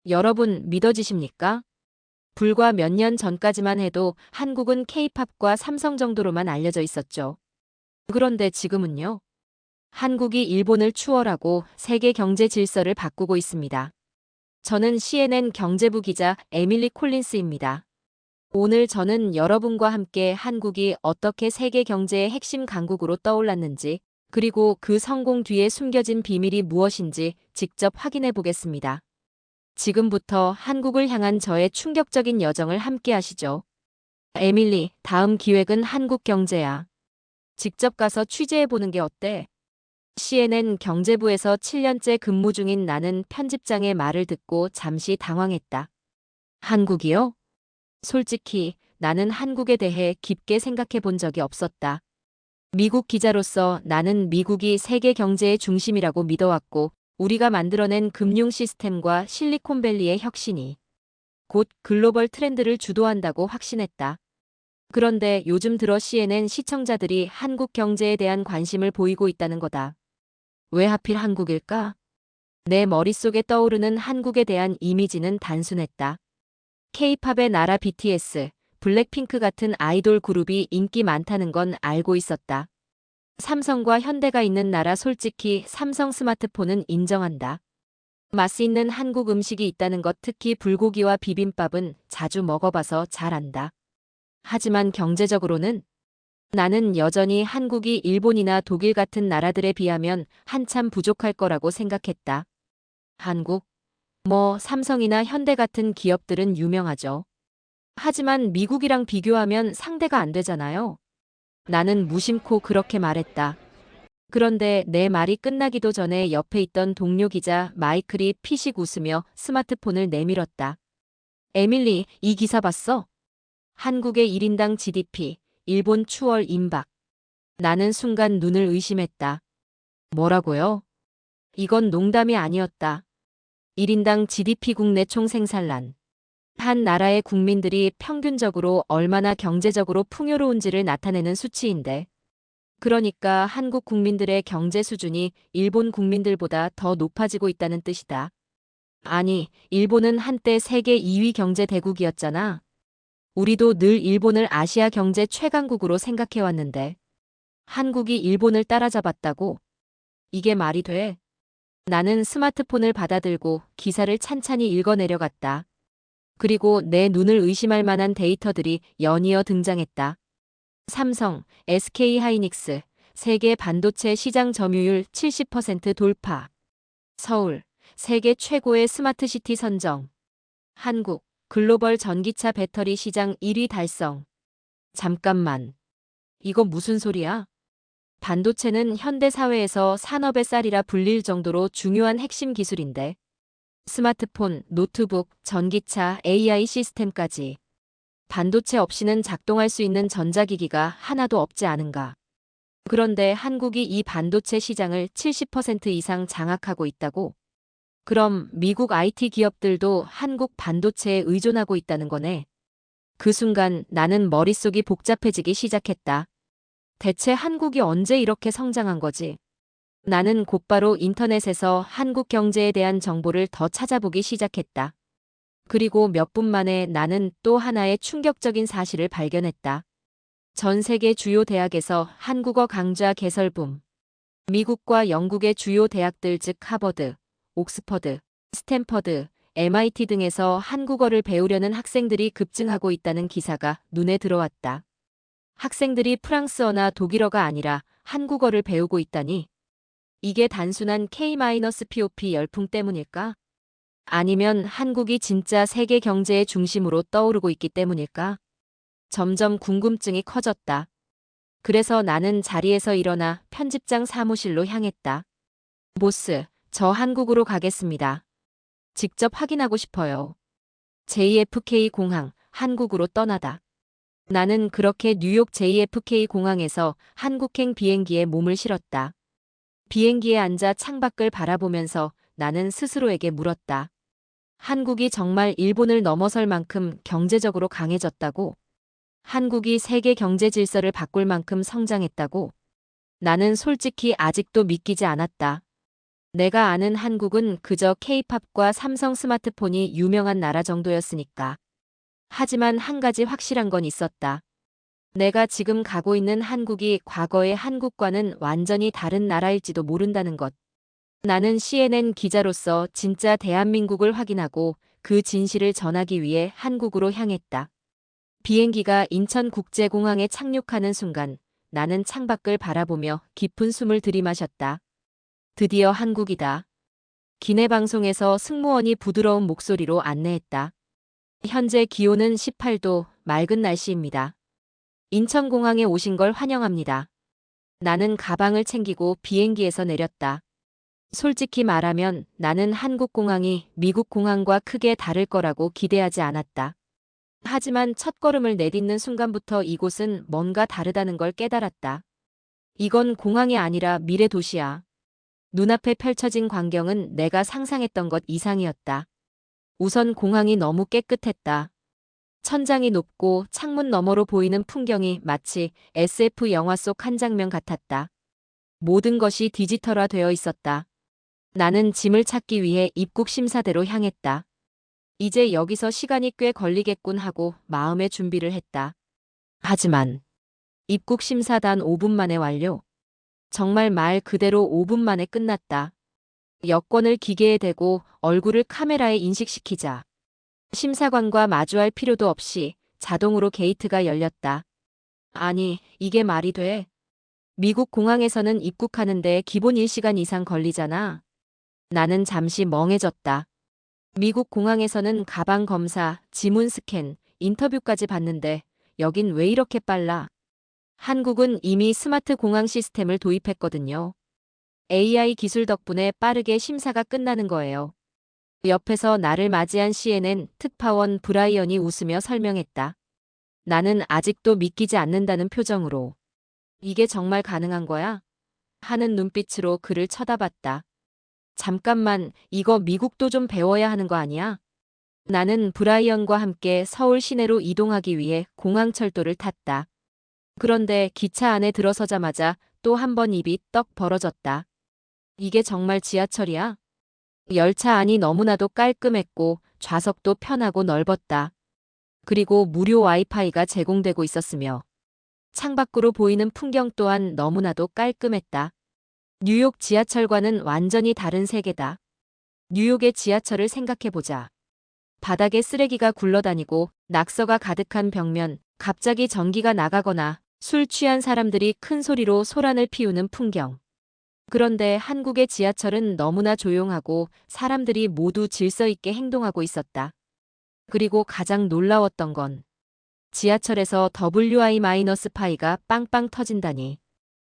여러분 믿어지십니까? 불과 몇 년 전까지만 해도 한국은 K-팝과 삼성 정도로만 알려져 있었죠. 그런데 지금은요. 한국이 일본을 추월하고 세계 경제 질서를 바꾸고 있습니다. 저는 CNN 경제부 기자 에밀리 콜린스입니다. 오늘 저는 여러분과 함께 한국이 어떻게 세계 경제의 핵심 강국으로 떠올랐는지, 그리고 그 성공 뒤에 숨겨진 비밀이 무엇인지 직접 확인해 보겠습니다. 지금부터 한국을 향한 저의 충격적인 여정을 함께 하시죠. 에밀리, 다음 기획은 한국 경제야. 직접 가서 취재해 보는 게 어때? CNN 경제부에서 7년째 근무 중인 나는 편집장의 말을 듣고 잠시 당황했다. 한국이요? 솔직히 나는 한국에 대해 깊게 생각해 본 적이 없었다. 미국 기자로서 나는 미국이 세계 경제의 중심이라고 믿어왔고, 우리가 만들어낸 금융 시스템과 실리콘밸리의 혁신이 곧 글로벌 트렌드를 주도한다고 확신했다. 그런데 요즘 들어 CNN 시청자들이 한국 경제에 대한 관심을 보이고 있다는 거다. 왜 하필 한국일까? 내 머릿속에 떠오르는 한국에 대한 이미지는 단순했다. K-팝의 나라 BTS, 블랙핑크 같은 아이돌 그룹이 인기 많다는 건 알고 있었다. 삼성과 현대가 있는 나라 솔직히 삼성 스마트폰은 인정한다. 맛 있는 한국 음식이 있다는 것 특히 불고기와 비빔밥은 자주 먹어봐서 잘 안다. 하지만 경제적으로는 나는 여전히 한국이 일본이나 독일 같은 나라들에 비하면 한참 부족할 거라고 생각했다. 한국? 삼성이나 현대 같은 기업들은 유명하죠. 하지만 미국이랑 비교하면 상대가 안 되잖아요. 나는 무심코 그렇게 말했다. 그런데 내 말이 끝나기도 전에 옆에 있던 동료 기자 마이클이 피식 웃으며 스마트폰을 내밀었다. 에밀리, 이 기사 봤어? 한국의 1인당 GDP, 일본 추월 임박. 나는 순간 눈을 의심했다. 뭐라고요? 이건 농담이 아니었다. 1인당 GDP 국내 총생산란. 한 나라의 국민들이 평균적으로 얼마나 경제적으로 풍요로운지를 나타내는 수치인데. 그러니까 한국 국민들의 경제 수준이 일본 국민들보다 더 높아지고 있다는 뜻이다. 아니, 일본은 한때 세계 2위 경제 대국이었잖아. 우리도 늘 일본을 아시아 경제 최강국으로 생각해왔는데 한국이 일본을 따라잡았다고? 이게 말이 돼? 나는 스마트폰을 받아들고 기사를 찬찬히 읽어내려갔다. 그리고 내 눈을 의심할 만한 데이터들이 연이어 등장했다. 삼성, SK하이닉스, 세계 반도체 시장 점유율 70% 돌파. 서울, 세계 최고의 스마트시티 선정. 한국, 글로벌 전기차 배터리 시장 1위 달성. 잠깐만. 이거 무슨 소리야? 반도체는 현대 사회에서 산업의 쌀이라 불릴 정도로 중요한 핵심 기술인데. 스마트폰, 노트북, 전기차, AI 시스템까지. 반도체 없이는 작동할 수 있는 전자기기가 하나도 없지 않은가. 그런데 한국이 이 반도체 시장을 70% 이상 장악하고 있다고? 그럼 미국 IT 기업들도 한국 반도체에 의존하고 있다는 거네. 그 순간 나는 머릿속이 복잡해지기 시작했다. 대체 한국이 언제 이렇게 성장한 거지? 나는 곧바로 인터넷에서 한국 경제에 대한 정보를 더 찾아보기 시작했다. 그리고 몇 분 만에 나는 또 하나의 충격적인 사실을 발견했다. 전 세계 주요 대학에서 한국어 강좌 개설 붐. 미국과 영국의 주요 대학들 즉 하버드, 옥스퍼드, 스탠퍼드, MIT 등에서 한국어를 배우려는 학생들이 급증하고 있다는 기사가 눈에 들어왔다. 학생들이 프랑스어나 독일어가 아니라 한국어를 배우고 있다니. 이게 단순한 K-POP 열풍 때문일까? 아니면 한국이 진짜 세계 경제의 중심으로 떠오르고 있기 때문일까? 점점 궁금증이 커졌다. 그래서 나는 자리에서 일어나 편집장 사무실로 향했다. 보스, 저 한국으로 가겠습니다. 직접 확인하고 싶어요. JFK 공항, 한국으로 떠나다. 나는 그렇게 뉴욕 JFK 공항에서 한국행 비행기에 몸을 실었다. 비행기에 앉아 창밖을 바라보면서 나는 스스로에게 물었다. 한국이 정말 일본을 넘어설 만큼 경제적으로 강해졌다고? 한국이 세계 경제 질서를 바꿀 만큼 성장했다고? 나는 솔직히 아직도 믿기지 않았다. 내가 아는 한국은 그저 K-팝과 삼성 스마트폰이 유명한 나라 정도였으니까. 하지만 한 가지 확실한 건 있었다. 내가 지금 가고 있는 한국이 과거의 한국과는 완전히 다른 나라일지도 모른다는 것. 나는 CNN 기자로서 진짜 대한민국을 확인하고 그 진실을 전하기 위해 한국으로 향했다. 비행기가 인천국제공항에 착륙하는 순간 나는 창밖을 바라보며 깊은 숨을 들이마셨다. 드디어 한국이다. 기내 방송에서 승무원이 부드러운 목소리로 안내했다. 현재 기온은 18도, 맑은 날씨입니다. 인천공항에 오신 걸 환영합니다. 나는 가방을 챙기고 비행기에서 내렸다. 솔직히 말하면 나는 한국 공항이 미국 공항과 크게 다를 거라고 기대하지 않았다. 하지만 첫걸음을 내딛는 순간부터 이곳은 뭔가 다르다는 걸 깨달았다. 이건 공항이 아니라 미래 도시야. 눈앞에 펼쳐진 광경은 내가 상상했던 것 이상이었다. 우선 공항이 너무 깨끗했다. 천장이 높고 창문 너머로 보이는 풍경이 마치 SF 영화 속 한 장면 같았다. 모든 것이 디지털화되어 있었다. 나는 짐을 찾기 위해 입국 심사대로 향했다. 이제 여기서 시간이 꽤 걸리겠군 하고 마음의 준비를 했다. 하지만 입국 심사 단 5분 만에 완료. 정말 말 그대로 5분 만에 끝났다. 여권을 기계에 대고 얼굴을 카메라에 인식시키자. 심사관과 마주할 필요도 없이 자동으로 게이트가 열렸다. 아니, 이게 말이 돼? 미국 공항에서는 입국하는데 기본 1시간 이상 걸리잖아. 나는 잠시 멍해졌다. 미국 공항에서는 가방 검사, 지문 스캔, 인터뷰까지 받는데 여긴 왜 이렇게 빨라? 한국은 이미 스마트 공항 시스템을 도입했거든요. AI 기술 덕분에 빠르게 심사가 끝나는 거예요. 옆에서 나를 맞이한 CNN 특파원 브라이언이 웃으며 설명했다. 나는 아직도 믿기지 않는다는 표정으로. 이게 정말 가능한 거야? 하는 눈빛으로 그를 쳐다봤다. 잠깐만, 이거 미국도 좀 배워야 하는 거 아니야? 나는 브라이언과 함께 서울 시내로 이동하기 위해 공항철도를 탔다. 그런데 기차 안에 들어서자마자 또 한 번 입이 떡 벌어졌다. 이게 정말 지하철이야? 열차 안이 너무나도 깔끔했고 좌석도 편하고 넓었다. 그리고 무료 와이파이가 제공되고 있었으며 창밖으로 보이는 풍경 또한 너무나도 깔끔했다. 뉴욕 지하철과는 완전히 다른 세계다. 뉴욕의 지하철을 생각해보자. 바닥에 쓰레기가 굴러다니고 낙서가 가득한 벽면, 갑자기 전기가 나가거나 술 취한 사람들이 큰 소리로 소란을 피우는 풍경. 그런데 한국의 지하철은 너무나 조용하고 사람들이 모두 질서 있게 행동하고 있었다. 그리고 가장 놀라웠던 건 지하철에서 WI-파이가 빵빵 터진다니.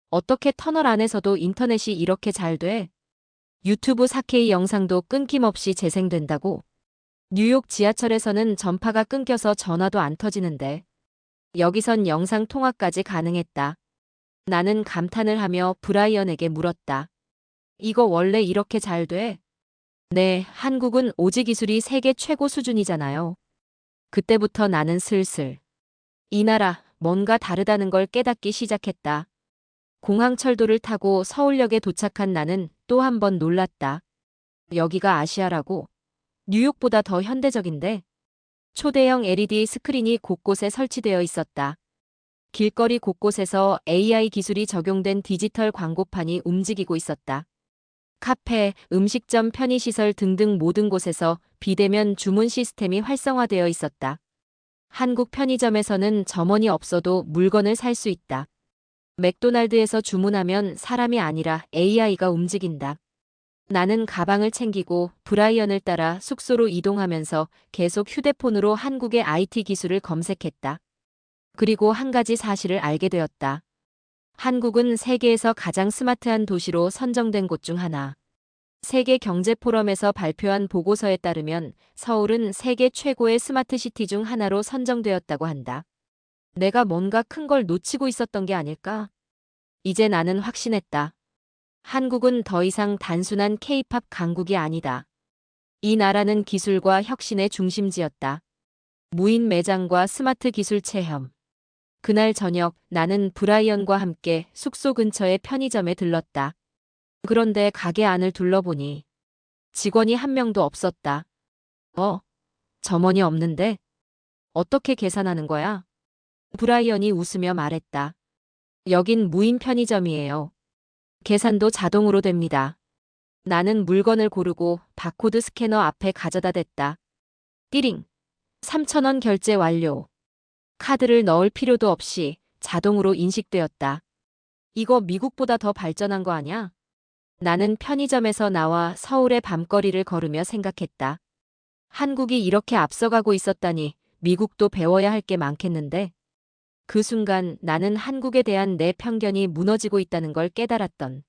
어떻게 터널 안에서도 인터넷이 이렇게 잘 돼? 유튜브 4K 영상도 끊김없이 재생된다고? 뉴욕 지하철에서는 전파가 끊겨서 전화도 안 터지는데 여기선 영상 통화까지 가능했다. 나는 감탄을 하며 브라이언에게 물었다. 이거 원래 이렇게 잘 돼? 네, 한국은 오지 기술이 세계 최고 수준이잖아요. 그때부터 나는 슬슬 이 나라 뭔가 다르다는 걸 깨닫기 시작했다. 공항철도를 타고 서울역에 도착한 나는 또 한 번 놀랐다. 여기가 아시아라고? 뉴욕보다 더 현대적인데? 초대형 LED 스크린이 곳곳에 설치되어 있었다. 길거리 곳곳에서 AI 기술이 적용된 디지털 광고판이 움직이고 있었다. 카페, 음식점, 편의시설 등등 모든 곳에서 비대면 주문 시스템이 활성화되어 있었다. 한국 편의점에서는 점원이 없어도 물건을 살 수 있다. 맥도날드에서 주문하면 사람이 아니라 AI가 움직인다. 나는 가방을 챙기고 브라이언을 따라 숙소로 이동하면서 계속 휴대폰으로 한국의 IT 기술을 검색했다. 그리고 한 가지 사실을 알게 되었다. 한국은 세계에서 가장 스마트한 도시로 선정된 곳 중 하나. 세계 경제 포럼에서 발표한 보고서에 따르면 서울은 세계 최고의 스마트 시티 중 하나로 선정되었다고 한다. 내가 뭔가 큰 걸 놓치고 있었던 게 아닐까? 이제 나는 확신했다. 한국은 더 이상 단순한 K-팝 강국이 아니다. 이 나라는 기술과 혁신의 중심지였다. 무인 매장과 스마트 기술 체험. 그날 저녁 나는 브라이언과 함께 숙소 근처의 편의점에 들렀다. 그런데 가게 안을 둘러보니 직원이 한 명도 없었다. 점원이 없는데? 어떻게 계산하는 거야? 브라이언이 웃으며 말했다. 여긴 무인 편의점이에요. 계산도 자동으로 됩니다. 나는 물건을 고르고 바코드 스캐너 앞에 가져다 댔다. 띠링. 3,000원 결제 완료. 카드를 넣을 필요도 없이 자동으로 인식되었다. 이거 미국보다 더 발전한 거 아냐? 나는 편의점에서 나와 서울의 밤거리를 걸으며 생각했다. 한국이 이렇게 앞서가고 있었다니 미국도 배워야 할 게 많겠는데? 그 순간 나는 한국에 대한 내 편견이 무너지고 있다는 걸 깨달았던.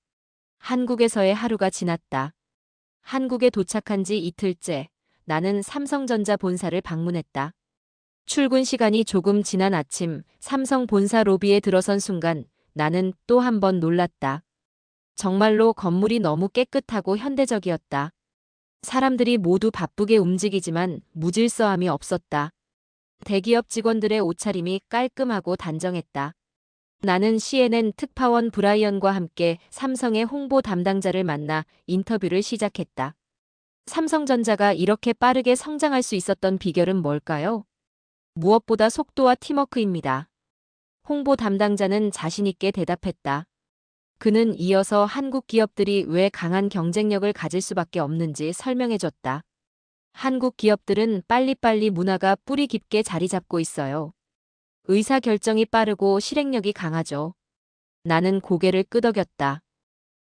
한국에서의 하루가 지났다. 한국에 도착한 지 이틀째, 나는 삼성전자 본사를 방문했다. 출근 시간이 조금 지난 아침, 삼성 본사 로비에 들어선 순간 나는 또 한 번 놀랐다. 정말로 건물이 너무 깨끗하고 현대적이었다. 사람들이 모두 바쁘게 움직이지만 무질서함이 없었다. 대기업 직원들의 옷차림이 깔끔하고 단정했다. 나는 CNN 특파원 브라이언과 함께 삼성의 홍보 담당자를 만나 인터뷰를 시작했다. 삼성전자가 이렇게 빠르게 성장할 수 있었던 비결은 뭘까요? 무엇보다 속도와 팀워크입니다. 홍보 담당자는 자신있게 대답했다. 그는 이어서 한국 기업들이 왜 강한 경쟁력을 가질 수밖에 없는지 설명해줬다. 한국 기업들은 빨리빨리 문화가 뿌리 깊게 자리 잡고 있어요. 의사결정이 빠르고 실행력이 강하죠. 나는 고개를 끄덕였다.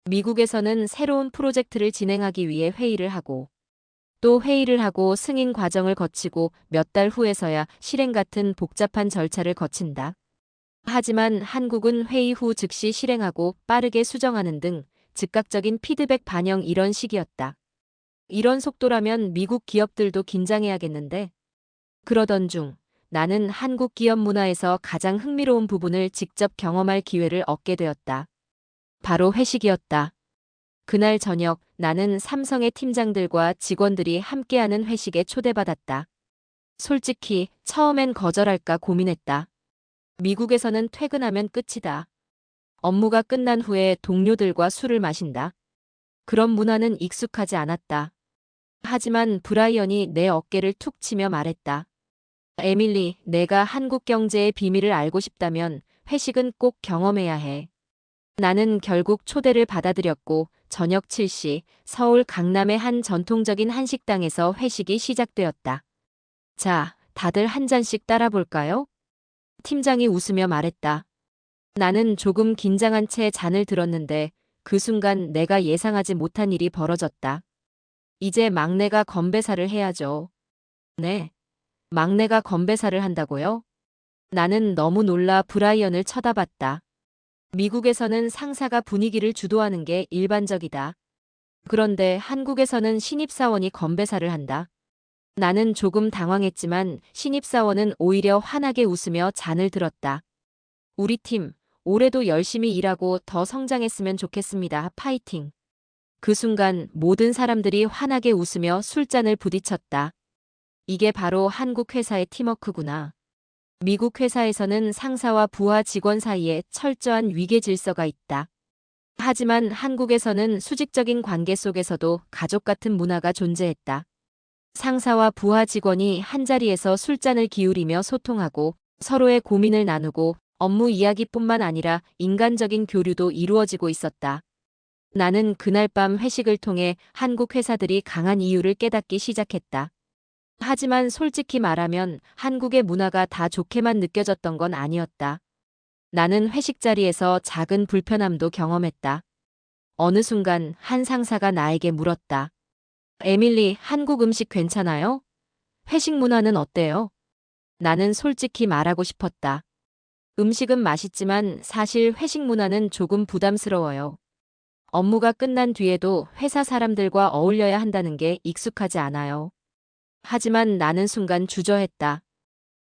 미국에서는 새로운 프로젝트를 진행하기 위해 회의를 하고 또 회의를 하고 승인 과정을 거치고 몇 달 후에서야 실행 같은 복잡한 절차를 거친다. 하지만 한국은 회의 후 즉시 실행하고 빠르게 수정하는 등 즉각적인 피드백 반영 이런 식이었다. 이런 속도라면 미국 기업들도 긴장해야겠는데? 그러던 중 나는 한국 기업 문화에서 가장 흥미로운 부분을 직접 경험할 기회를 얻게 되었다. 바로 회식이었다. 그날 저녁 나는 삼성의 팀장들과 직원들이 함께하는 회식에 초대받았다. 솔직히 처음엔 거절할까 고민했다. 미국에서는 퇴근하면 끝이다. 업무가 끝난 후에 동료들과 술을 마신다. 그런 문화는 익숙하지 않았다. 하지만 브라이언이 내 어깨를 툭 치며 말했다. 에밀리, 내가 한국 경제의 비밀을 알고 싶다면 회식은 꼭 경험해야 해. 나는 결국 초대를 받아들였고 저녁 7시 서울 강남의 한 전통적인 한식당에서 회식이 시작되었다. 자, 다들 한 잔씩 따라 볼까요? 팀장이 웃으며 말했다. 나는 조금 긴장한 채 잔을 들었는데 그 순간 내가 예상하지 못한 일이 벌어졌다. 이제 막내가 건배사를 해야죠. 네. 막내가 건배사를 한다고요? 나는 너무 놀라 브라이언을 쳐다봤다. 미국에서는 상사가 분위기를 주도하는 게 일반적이다. 그런데 한국에서는 신입사원이 건배사를 한다. 나는 조금 당황했지만 신입사원은 오히려 환하게 웃으며 잔을 들었다. 우리 팀, 올해도 열심히 일하고 더 성장했으면 좋겠습니다. 파이팅. 그 순간 모든 사람들이 환하게 웃으며 술잔을 부딪혔다. 이게 바로 한국 회사의 팀워크구나. 미국 회사에서는 상사와 부하 직원 사이에 철저한 위계 질서가 있다. 하지만 한국에서는 수직적인 관계 속에서도 가족 같은 문화가 존재했다. 상사와 부하 직원이 한자리에서 술잔을 기울이며 소통하고 서로의 고민을 나누고 업무 이야기뿐만 아니라 인간적인 교류도 이루어지고 있었다. 나는 그날 밤 회식을 통해 한국 회사들이 강한 이유를 깨닫기 시작했다. 하지만 솔직히 말하면 한국의 문화가 다 좋게만 느껴졌던 건 아니었다. 나는 회식 자리에서 작은 불편함도 경험했다. 어느 순간 한 상사가 나에게 물었다. 에밀리, 한국 음식 괜찮아요? 회식 문화는 어때요? 나는 솔직히 말하고 싶었다. 음식은 맛있지만 사실 회식 문화는 조금 부담스러워요. 업무가 끝난 뒤에도 회사 사람들과 어울려야 한다는 게 익숙하지 않아요. 하지만 나는 순간 주저했다.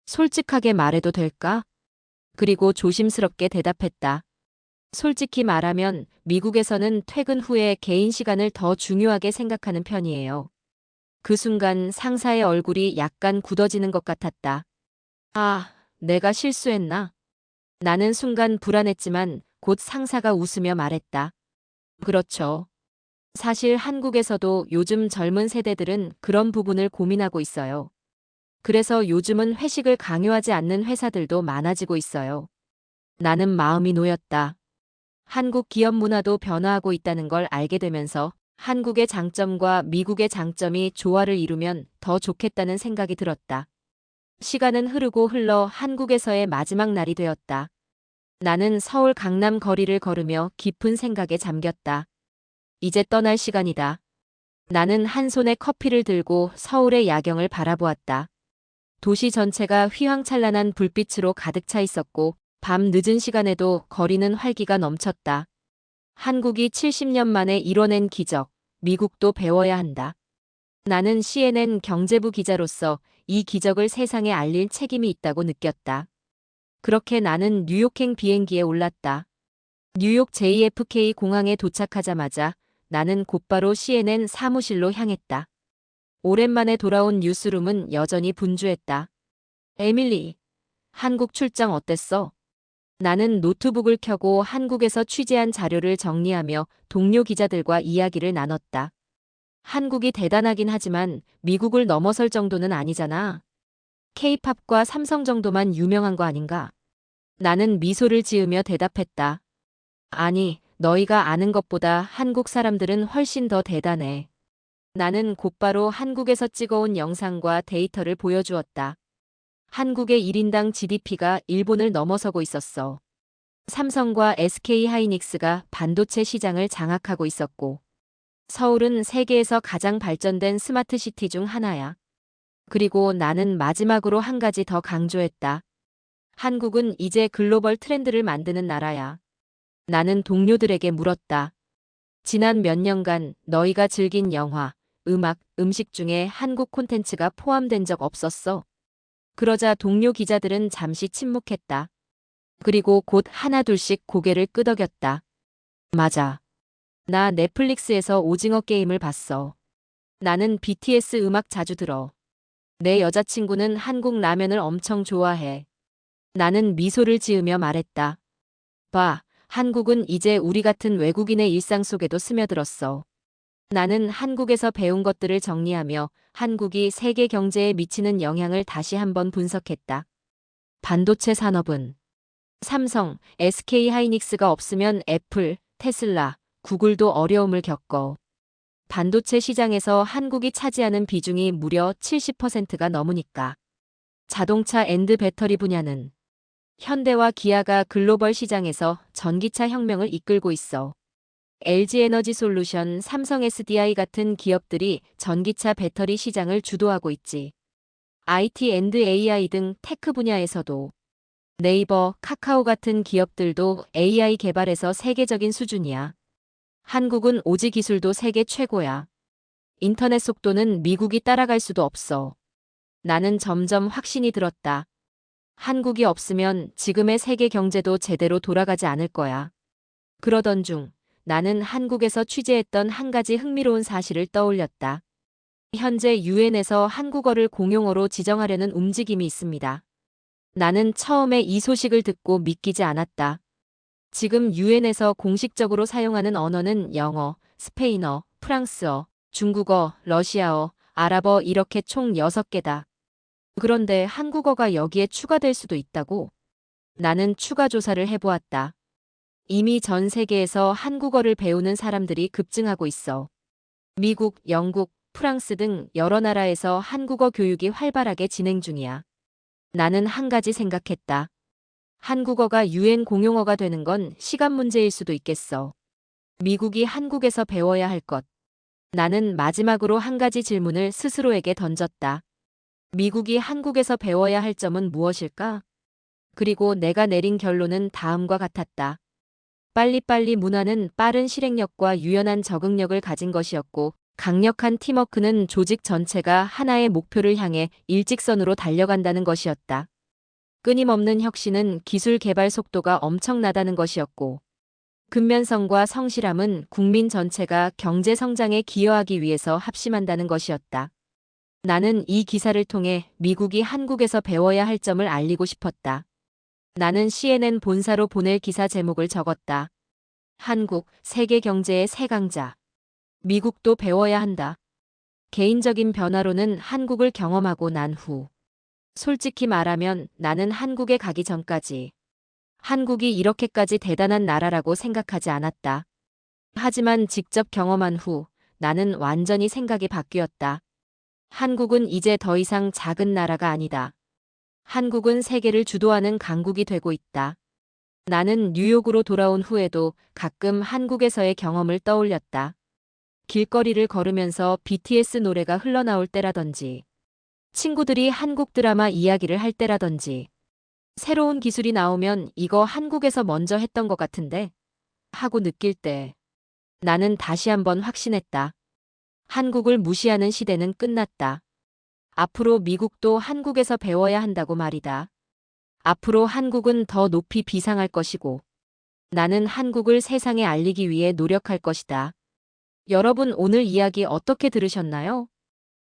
솔직하게 말해도 될까? 그리고 조심스럽게 대답했다. 솔직히 말하면 미국에서는 퇴근 후에 개인 시간을 더 중요하게 생각하는 편이에요. 그 순간 상사의 얼굴이 약간 굳어지는 것 같았다. 아, 내가 실수했나? 나는 순간 불안했지만 곧 상사가 웃으며 말했다. 그렇죠. 사실 한국에서도 요즘 젊은 세대들은 그런 부분을 고민하고 있어요. 그래서 요즘은 회식을 강요하지 않는 회사들도 많아지고 있어요. 나는 마음이 놓였다. 한국 기업 문화도 변화하고 있다는 걸 알게 되면서 한국의 장점과 미국의 장점이 조화를 이루면 더 좋겠다는 생각이 들었다. 시간은 흐르고 흘러 한국에서의 마지막 날이 되었다. 나는 서울 강남 거리를 걸으며 깊은 생각에 잠겼다. 이제 떠날 시간이다. 나는 한 손에 커피를 들고 서울의 야경을 바라보았다. 도시 전체가 휘황찬란한 불빛으로 가득 차 있었고 밤 늦은 시간에도 거리는 활기가 넘쳤다. 한국이 70년 만에 이뤄낸 기적, 미국도 배워야 한다. 나는 CNN 경제부 기자로서 이 기적을 세상에 알릴 책임이 있다고 느꼈다. 그렇게 나는 뉴욕행 비행기에 올랐다. 뉴욕 JFK 공항에 도착하자마자 나는 곧바로 CNN 사무실로 향했다. 오랜만에 돌아온 뉴스룸은 여전히 분주했다. 에밀리, 한국 출장 어땠어? 나는 노트북을 켜고 한국에서 취재한 자료를 정리하며 동료 기자들과 이야기를 나눴다. 한국이 대단하긴 하지만 미국을 넘어설 정도는 아니잖아. K-팝과 삼성 정도만 유명한 거 아닌가? 나는 미소를 지으며 대답했다. 아니, 너희가 아는 것보다 한국 사람들은 훨씬 더 대단해. 나는 곧바로 한국에서 찍어온 영상과 데이터를 보여주었다. 한국의 1인당 GDP가 일본을 넘어서고 있었어. 삼성과 SK하이닉스가 반도체 시장을 장악하고 있었고, 서울은 세계에서 가장 발전된 스마트 시티 중 하나야. 그리고 나는 마지막으로 한 가지 더 강조했다. 한국은 이제 글로벌 트렌드를 만드는 나라야. 나는 동료들에게 물었다. 지난 몇 년간 너희가 즐긴 영화, 음악, 음식 중에 한국 콘텐츠가 포함된 적 없었어? 그러자 동료 기자들은 잠시 침묵했다. 그리고 곧 하나둘씩 고개를 끄덕였다. 맞아. 나 넷플릭스에서 오징어 게임을 봤어. 나는 BTS 음악 자주 들어. 내 여자친구는 한국 라면을 엄청 좋아해. 나는 미소를 지으며 말했다. 봐, 한국은 이제 우리 같은 외국인의 일상 속에도 스며들었어. 나는 한국에서 배운 것들을 정리하며 한국이 세계 경제에 미치는 영향을 다시 한번 분석했다. 반도체 산업은 삼성, SK하이닉스가 없으면 애플, 테슬라, 구글도 어려움을 겪어. 반도체 시장에서 한국이 차지하는 비중이 무려 70%가 넘으니까. 자동차 앤드 배터리 분야는 현대와 기아가 글로벌 시장에서 전기차 혁명을 이끌고 있어. LG에너지솔루션, 삼성 SDI 같은 기업들이 전기차 배터리 시장을 주도하고 있지. IT&AI 등 테크 분야에서도 네이버, 카카오 같은 기업들도 AI 개발에서 세계적인 수준이야. 한국은 오지 기술도 세계 최고야. 인터넷 속도는 미국이 따라갈 수도 없어. 나는 점점 확신이 들었다. 한국이 없으면 지금의 세계 경제도 제대로 돌아가지 않을 거야. 그러던 중 나는 한국에서 취재했던 한 가지 흥미로운 사실을 떠올렸다. 현재 유엔에서 한국어를 공용어로 지정하려는 움직임이 있습니다. 나는 처음에 이 소식을 듣고 믿기지 않았다. 지금 유엔에서 공식적으로 사용하는 언어는 영어, 스페인어, 프랑스어, 중국어, 러시아어, 아랍어 이렇게 총 6개다. 그런데 한국어가 여기에 추가될 수도 있다고? 나는 추가 조사를 해보았다. 이미 전 세계에서 한국어를 배우는 사람들이 급증하고 있어. 미국, 영국, 프랑스 등 여러 나라에서 한국어 교육이 활발하게 진행 중이야. 나는 한 가지 생각했다. 한국어가 유엔 공용어가 되는 건 시간 문제일 수도 있겠어. 미국이 한국에서 배워야 할 것. 나는 마지막으로 한 가지 질문을 스스로에게 던졌다. 미국이 한국에서 배워야 할 점은 무엇일까? 그리고 내가 내린 결론은 다음과 같았다. 빨리빨리 문화는 빠른 실행력과 유연한 적응력을 가진 것이었고, 강력한 팀워크는 조직 전체가 하나의 목표를 향해 일직선으로 달려간다는 것이었다. 끊임없는 혁신은 기술 개발 속도가 엄청나다는 것이었고, 근면성과 성실함은 국민 전체가 경제 성장에 기여하기 위해서 합심한다는 것이었다. 나는 이 기사를 통해 미국이 한국에서 배워야 할 점을 알리고 싶었다. 나는 CNN 본사로 보낼 기사 제목을 적었다. 한국, 세계 경제의 새 강자. 미국도 배워야 한다. 개인적인 변화로는 한국을 경험하고 난 후. 솔직히 말하면 나는 한국에 가기 전까지 한국이 이렇게까지 대단한 나라라고 생각하지 않았다. 하지만 직접 경험한 후 나는 완전히 생각이 바뀌었다. 한국은 이제 더 이상 작은 나라가 아니다. 한국은 세계를 주도하는 강국이 되고 있다. 나는 뉴욕으로 돌아온 후에도 가끔 한국에서의 경험을 떠올렸다. 길거리를 걸으면서 BTS 노래가 흘러나올 때라든지, 친구들이 한국 드라마 이야기를 할 때라든지, 새로운 기술이 나오면 이거 한국에서 먼저 했던 것 같은데? 하고 느낄 때 나는 다시 한번 확신했다. 한국을 무시하는 시대는 끝났다. 앞으로 미국도 한국에서 배워야 한다고 말이다. 앞으로 한국은 더 높이 비상할 것이고, 나는 한국을 세상에 알리기 위해 노력할 것이다. 여러분 오늘 이야기 어떻게 들으셨나요?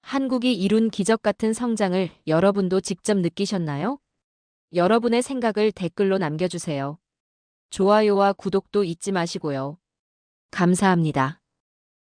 한국이 이룬 기적 같은 성장을 여러분도 직접 느끼셨나요? 여러분의 생각을 댓글로 남겨주세요. 좋아요와 구독도 잊지 마시고요. 감사합니다.